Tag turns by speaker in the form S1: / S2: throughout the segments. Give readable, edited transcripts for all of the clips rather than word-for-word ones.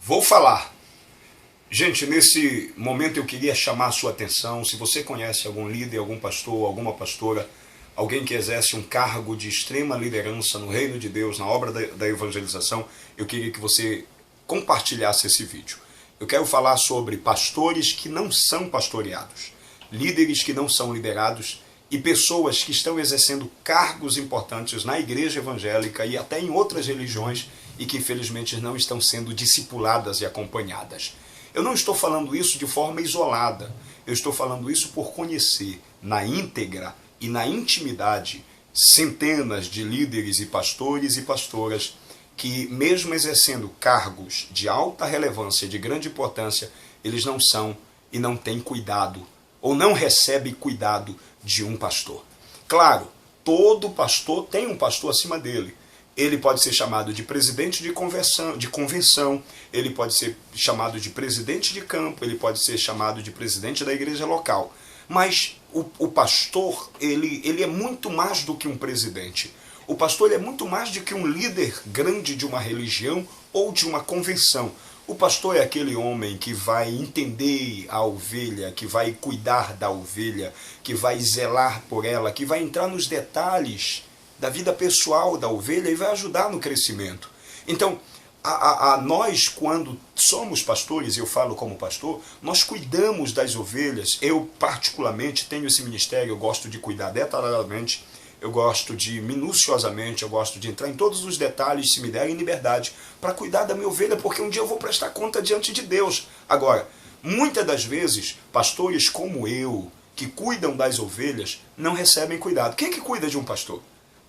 S1: Vou falar. Gente, nesse momento eu queria chamar a sua atenção. Se você conhece algum líder, algum pastor, alguma pastora, alguém que exerce um cargo de extrema liderança no reino de Deus, na obra da evangelização, eu queria que você compartilhasse esse vídeo. Eu quero falar sobre pastores que não são pastoreados, líderes que não são liderados e pessoas que estão exercendo cargos importantes na igreja evangélica e até em outras religiões e que infelizmente não estão sendo discipuladas e acompanhadas. Eu não estou falando isso de forma isolada, eu estou falando isso por conhecer na íntegra e na intimidade centenas de líderes e pastores e pastoras que, mesmo exercendo cargos de alta relevância, de grande importância, eles não são e não têm cuidado, ou não recebem cuidado de um pastor. Claro, todo pastor tem um pastor acima dele. Ele pode ser chamado de presidente de convenção, ele pode ser chamado de presidente de campo, ele pode ser chamado de presidente da igreja local. Mas o pastor, ele é muito mais do que um presidente. O pastor é muito mais do que um líder grande de uma religião ou de uma convenção. O pastor é aquele homem que vai entender a ovelha, que vai cuidar da ovelha, que vai zelar por ela, que vai entrar nos detalhes da vida pessoal da ovelha e vai ajudar no crescimento. Então, nós, quando somos pastores, eu falo como pastor, nós cuidamos das ovelhas. Eu, particularmente, tenho esse ministério, eu gosto de cuidar detalhadamente, eu gosto de minuciosamente, eu gosto de entrar em todos os detalhes, se me derem liberdade, para cuidar da minha ovelha, porque um dia eu vou prestar conta diante de Deus. Agora, muitas das vezes, pastores como eu, que cuidam das ovelhas, não recebem cuidado. Quem é que cuida de um pastor?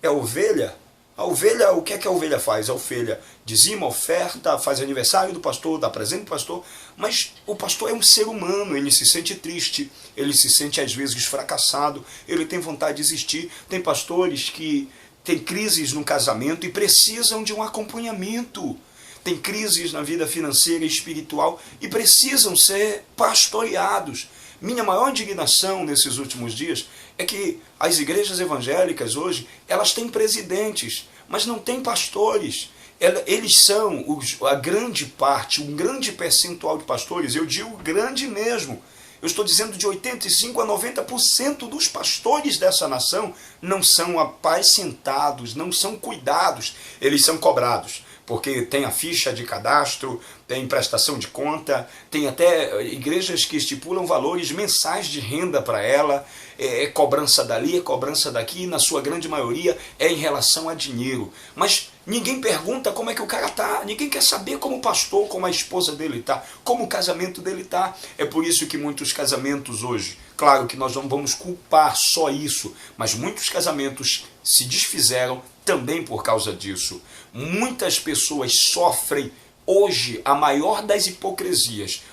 S1: É a ovelha? A ovelha, o que é que a ovelha faz? A ovelha dizima, oferta, faz aniversário do pastor, dá presente do pastor, mas o pastor é um ser humano, ele se sente triste, ele se sente às vezes fracassado, ele tem vontade de desistir. Tem pastores que têm crises no casamento e precisam de um acompanhamento. Tem crises na vida financeira e espiritual e precisam ser pastoreados. Minha maior indignação nesses últimos dias é que as igrejas evangélicas hoje, elas têm presidentes, mas não têm pastores. Eles são a grande parte, um grande percentual de pastores, eu digo grande mesmo. Eu estou dizendo de 85% a 90% dos pastores dessa nação não são apacentados, não são cuidados, eles são cobrados. Porque tem a ficha de cadastro, tem prestação de conta, tem até igrejas que estipulam valores mensais de renda para ela, é cobrança dali, é cobrança daqui, e na sua grande maioria é em relação a dinheiro. Mas ninguém pergunta como é que o cara está, ninguém quer saber como o pastor, como a esposa dele está, como o casamento dele está. É por isso que muitos casamentos hoje, claro que nós não vamos culpar só isso, mas muitos casamentos se desfizeram também por causa disso. Muitas pessoas sofrem hoje a maior das hipocrisias.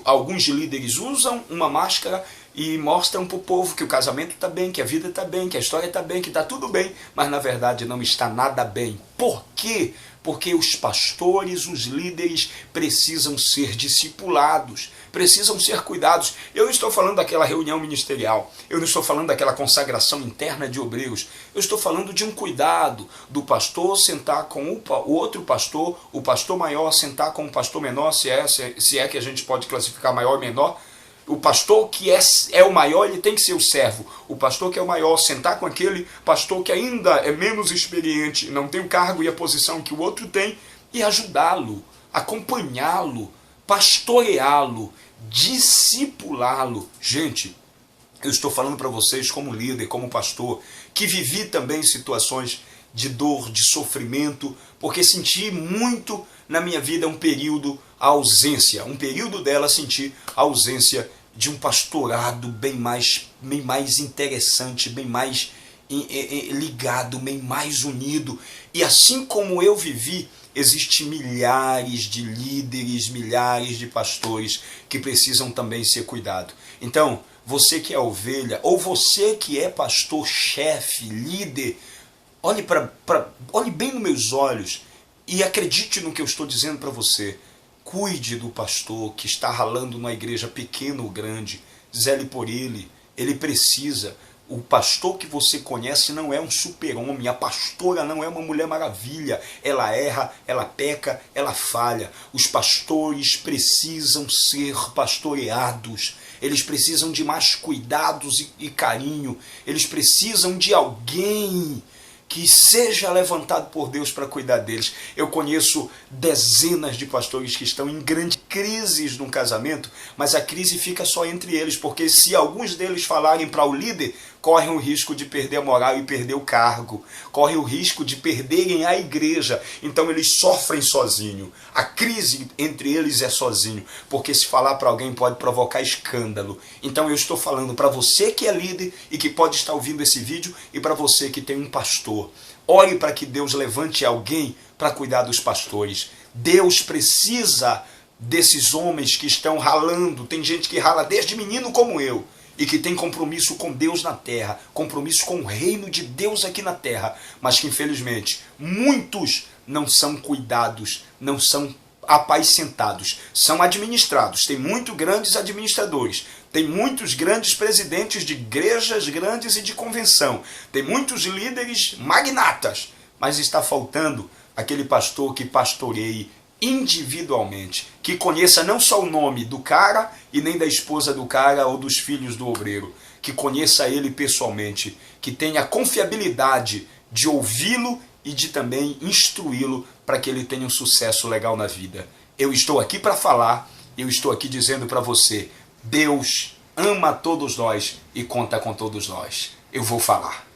S1: Alguns líderes usam uma máscara e mostram para o povo que o casamento está bem, que a vida está bem, que a história está bem, que está tudo bem, mas na verdade não está nada bem. Por quê? Porque os pastores, os líderes precisam ser discipulados, precisam ser cuidados. Eu não estou falando daquela reunião ministerial, eu não estou falando daquela consagração interna de obreiros, eu estou falando de um cuidado do pastor sentar com o outro pastor, o pastor maior sentar com o pastor menor, se é que a gente pode classificar maior e menor. O pastor que é o maior, ele tem que ser o servo. O pastor que é o maior, sentar com aquele pastor que ainda é menos experiente, não tem o cargo e a posição que o outro tem, e ajudá-lo, acompanhá-lo, pastoreá-lo, discipulá-lo. Gente, eu estou falando para vocês como líder, como pastor, que vivi também situações de dor, de sofrimento, porque senti muito na minha vida um período a ausência, um período dela senti a ausência de um pastorado bem mais interessante, bem mais ligado, bem mais unido. E assim como eu vivi, existem milhares de líderes, milhares de pastores que precisam também ser cuidados. Então, você que é ovelha, ou você que é pastor, chefe, líder, olhe bem nos meus olhos e acredite no que eu estou dizendo para você. Cuide do pastor que está ralando numa igreja pequena ou grande. Zele por ele. Ele precisa. O pastor que você conhece não é um super-homem, a pastora não é uma mulher maravilha. Ela erra, ela peca, ela falha. Os pastores precisam ser pastoreados. Eles precisam de mais cuidados e carinho. Eles precisam de alguém que seja levantado por Deus para cuidar deles. Eu conheço dezenas de pastores que estão em grandes crises no casamento, mas a crise fica só entre eles, porque se alguns deles falarem para o líder, correm o risco de perder a moral e perder o cargo, correm o risco de perderem a igreja, então eles sofrem sozinho. A crise entre eles é sozinho, porque se falar para alguém pode provocar escândalo. Então eu estou falando para você que é líder e que pode estar ouvindo esse vídeo, e para você que tem um pastor. Ore para que Deus levante alguém para cuidar dos pastores. Deus precisa desses homens que estão ralando. Tem gente que rala desde menino como eu, e que tem compromisso com Deus na terra, compromisso com o reino de Deus aqui na terra, mas que infelizmente muitos não são cuidados, não são apacentados, são administrados. Tem muitos grandes administradores, tem muitos grandes presidentes de igrejas grandes e de convenção, tem muitos líderes magnatas, mas está faltando aquele pastor que pastoreie individualmente, que conheça não só o nome do cara e nem da esposa do cara ou dos filhos do obreiro, que conheça ele pessoalmente, que tenha confiabilidade de ouvi-lo e de também instruí-lo para que ele tenha um sucesso legal na vida. Eu estou aqui para falar, eu estou aqui dizendo para você, Deus ama todos nós e conta com todos nós. Eu vou falar.